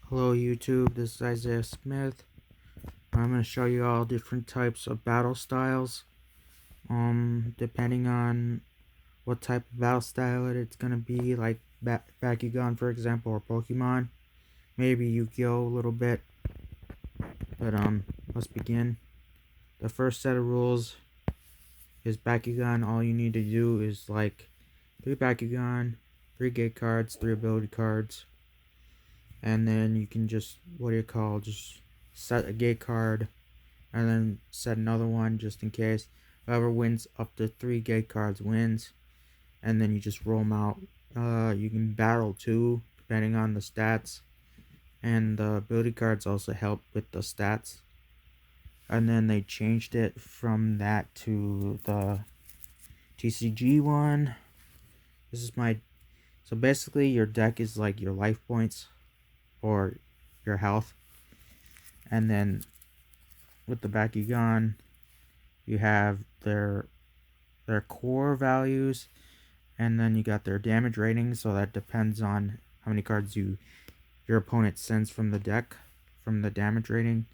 Hello YouTube, this is Isaiah Smith. I'm going to show you all different types of battle styles. Depending on what type of battle style it's going to be, like Bakugan for example, or Pokemon. Maybe Yugioh a little bit. But let's begin. The first set of rules is Bakugan. All you need to do is like 3 Bakugan, 3 gate cards, 3 ability cards. And then you can just, just set a gate card and then set another one just in case. Whoever wins up to 3 gate cards wins, and then you just roll them out. You can battle too, depending on the stats, and the ability cards also help with the stats. And then they changed it from that to the TCG one. This is my so basically your deck is like your life points or your health, and then with the Bakugan you have their core values, and then you got their damage rating, so that depends on how many cards your opponent sends from the deck, from the damage rating.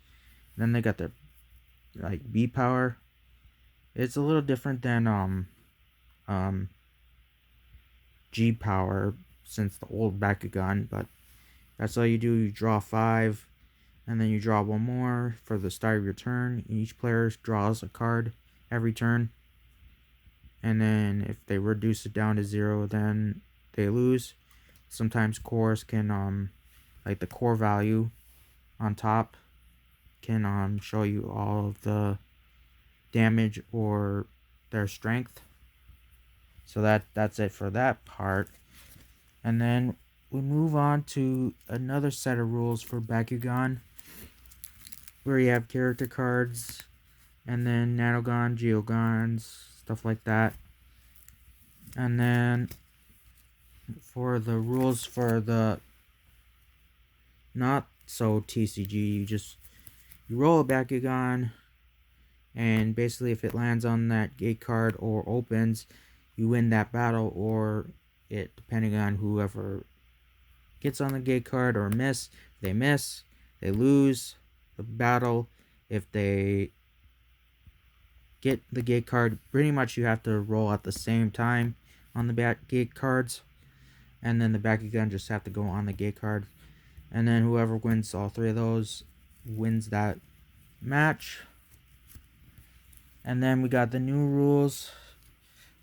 And then they got their like B power. It's a little different than G power since the old Bakugan, but that's all you do. You draw 5, and then you draw one more for the start of your turn. Each player draws a card every turn, and then if they reduce it down to 0, then they lose. Sometimes cores can like the core value on top can show you all of the damage or their strength. So that's it for that part. And then we move on to another set of rules for Bakugan, where you have character cards, and then Nanogon, Geogons, stuff like that. And then for the rules for the not so TCG, you roll a Bakugan, and basically if it lands on that gate card or opens, you win that battle, or it, depending on whoever gets on the gate card or miss, they lose the battle. If they get the gate card, pretty much you have to roll at the same time on the back gate cards, and then the Bakugan just have to go on the gate card, and then whoever wins all 3 of those wins that match. And then we got the new rules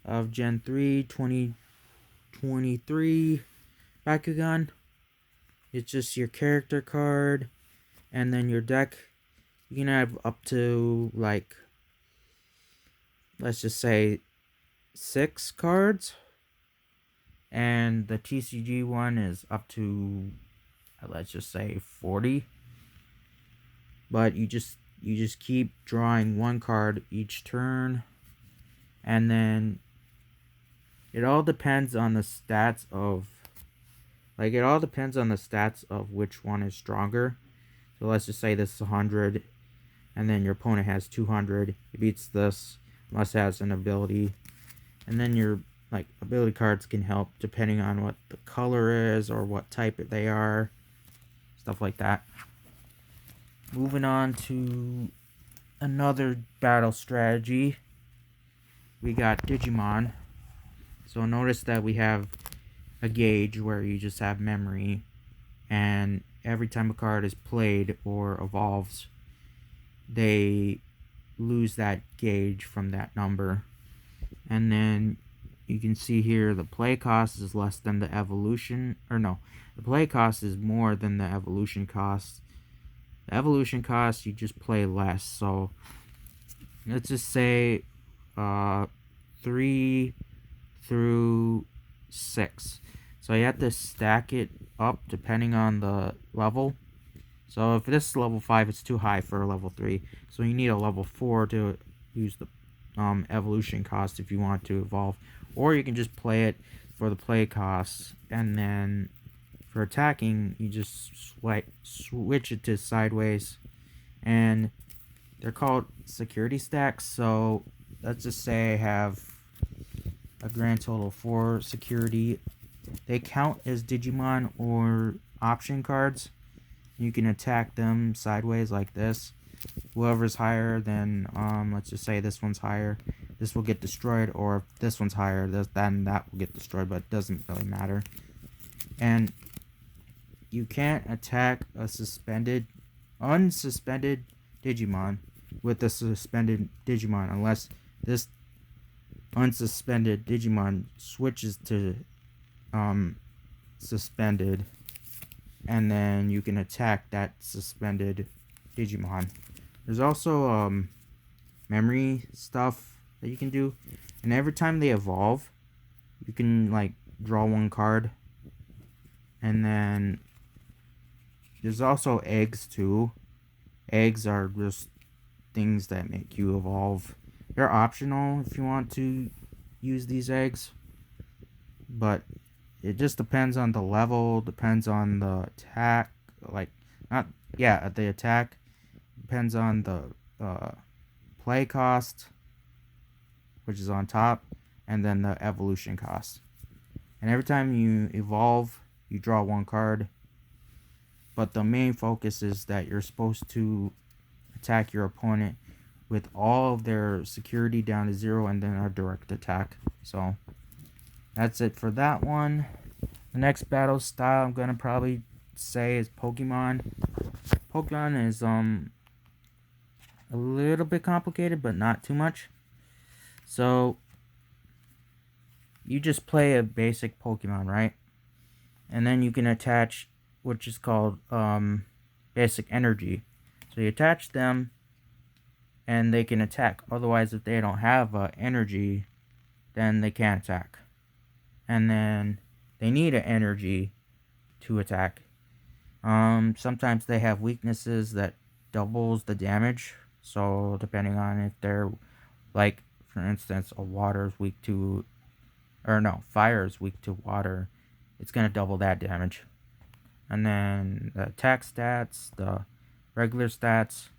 of Gen 3 2023 Bakugan. It's just your character card, and then your deck. You can have up to, like, let's just say 6 cards, and the TCG one is up to, let's just say 40. But you just keep drawing 1 card each turn, and then it all depends on the stats of which one is stronger. So let's just say this is 100, and then your opponent has 200. It beats this unless it has an ability, and then your ability cards can help depending on what the color is or what type they are, stuff like that. Moving on to another battle strategy, we got Digimon. So notice that we have a gauge where you just have memory, and every time a card is played or evolves, they lose that gauge from that number. And then you can see here the play cost is less than the evolution, the play cost is more than the evolution cost. The evolution cost, you just play less. So let's just say 3 through 6. So you have to stack it up depending on the level. So if this is level 5, it's too high for a level 3. So you need a level 4 to use the evolution cost if you want to evolve. Or you can just play it for the play costs, and then for attacking, you just switch it to sideways. And they're called security stacks. So let's just say I have a grand total of 4 security. They count as Digimon or option cards, You can attack them sideways like this. Whoever's higher than, let's just say this one's higher, this will get destroyed, or if this one's higher, then that will get destroyed, but it doesn't really matter. And you can't attack a unsuspended Digimon with a suspended Digimon unless this unsuspended Digimon switches to suspended, and then you can attack that suspended Digimon. There's also memory stuff that you can do, and every time they evolve, you can like draw one card, and then there's also eggs too. Eggs are just things that make you evolve. They're optional if you want to use these eggs, but it just depends on the level, depends on the attack, the attack depends on the play cost, which is on top, and then the evolution cost. And every time you evolve, you draw one card, but the main focus is that you're supposed to attack your opponent with all of their security down to 0 and then a direct attack. So that's it for that one. The next battle style I'm gonna probably say is Pokemon. Pokemon is a little bit complicated, but not too much. So you just play a basic Pokemon, right? And then you can attach, which is called basic energy. So you attach them, and they can attack. Otherwise, if they don't have energy, then they can't attack. And then they need an energy to attack. Sometimes they have weaknesses that doubles the damage. So depending on if they're, like, for instance, fire is weak to water, it's gonna double that damage. And then the attack stats, the regular stats,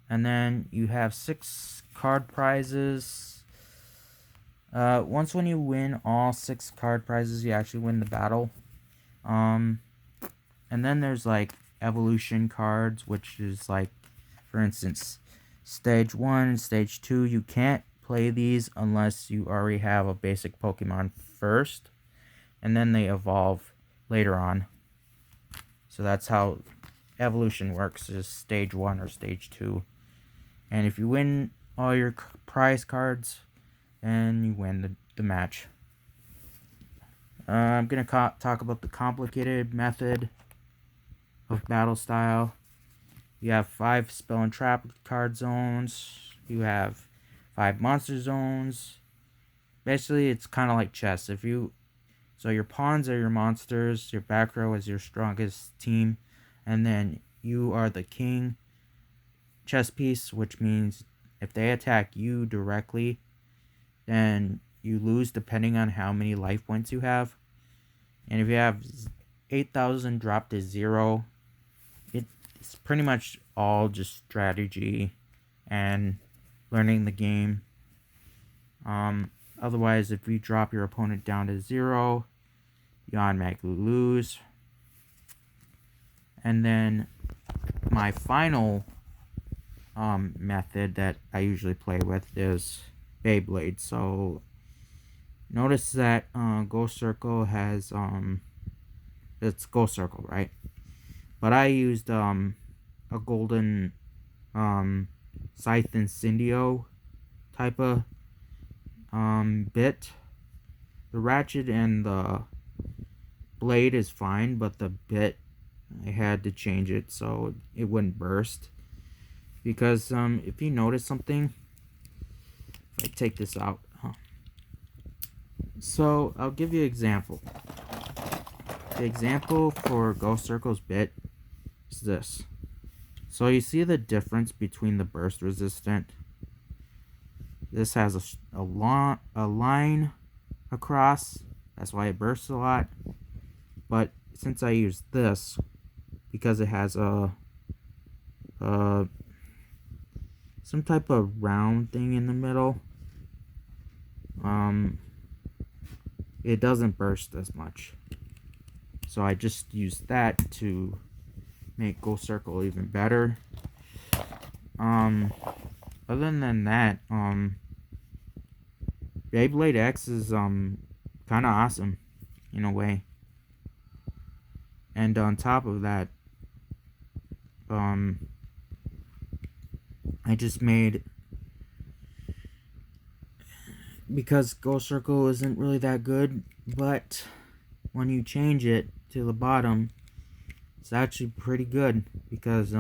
and then you have 6 card prizes. Once when you win all 6 card prizes, you actually win the battle. And then there's like evolution cards, which is like, for instance, stage 1, stage 2. You can't play these unless you already have a basic Pokemon first, and then they evolve later on. So that's how evolution works, is stage 1 or stage 2. And if you win all your prize cards, then you win the match. I'm going to talk about the complicated method of battle style. You have 5 spell and trap card zones. You have 5 monster zones. Basically, it's kind of like chess. So your pawns are your monsters, your back row is your strongest team, and then you are the king chess piece, which means if they attack you directly, then you lose depending on how many life points you have. And if you have 8,000 dropped to 0, it's pretty much all just strategy and learning the game. Otherwise, if you drop your opponent down to 0, you automatically lose. And then my final method that I usually play with is Beyblade. So notice that Ghost Circle has it's Ghost Circle, right? But I used a golden Scythe Incendio type of bit. The ratchet and the blade is fine, but the bit, I had to change it so it wouldn't burst. Because if you notice something, if I take this out, so I'll give you an example. The example for Ghost Circle's bit is this. So you see the difference between the burst resistant. This has a line across, that's why it bursts a lot. But since I use this, because it has some type of round thing in the middle, it doesn't burst as much. So I just use that to make Ghost Circle even better. Other than that, Beyblade X is kind of awesome in a way. And on top of that, I just made, because Ghost Circle isn't really that good, but when you change it to the bottom, it's actually pretty good, because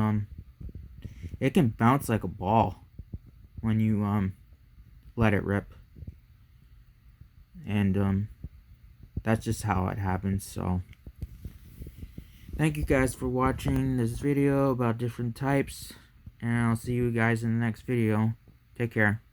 it can bounce like a ball when you let it rip. And that's just how it happens. So thank you guys for watching this video about different types, and I'll see you guys in the next video. Take care.